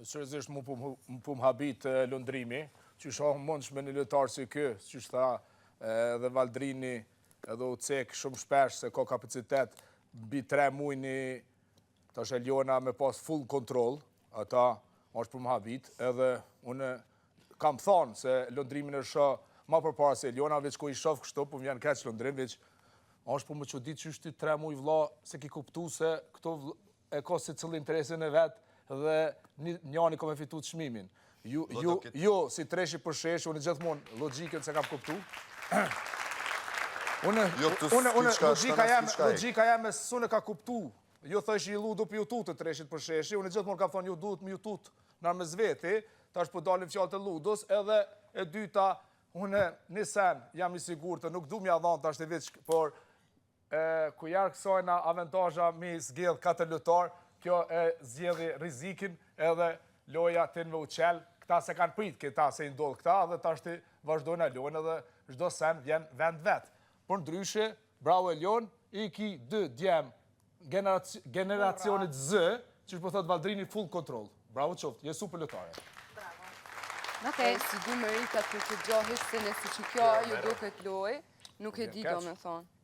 seriozisht mu pum habit lundrimi, që shohë mundsh me një lojtar si ky, që tha edhe Valdrini, edhe u cek shumë shpesh se ka kapacitet mbi 3 muaj një tash Eliona me pas full kontroll, ata është pum habit, edhe unë kam thonë se lundrimin e shoh ma përpara se Eliona, veç ku i shoh kështu, po vjen keq lundrim, veç është po më çudit që është 3 muaj vlla se ki kuptu se këto e ka se cili interesin e vet dhe njani ka me fitu të çmimin. Jo, si treshi për shesh, unë gjithmonë logjikën se kam kuptu. Logjika jam e sunë ka kuptu. Jo thësh i ludu për jutut të treshit për sheshi, unë gjithmonë kam thonë ju duhet më jutut në armës veti, tash po dalim fjalë të ludus, edhe e dyta, unë një sen jam i sigurt, nuk du mja dhanë tash të veç, por ku jarë kësojna avantaja mi zgjedh 4 lojtar, kjo e zgjedhi rizikin edhe loja të në uqel, këta se kanë prit, këta se i ndodhë këta, dhe ta shti vazhdojnë e lojnë edhe çdo sen vjen vend vetë. Por ndryshe, bravo e lojnë, i ki 2 djem generacionit Z, që po thot Valdrini full kontrol. Bravo qoftë, je super lojtare. Okej, si du Merita për të gjohit se nëse që kjo ju duket loj, nuk e di do me thonë.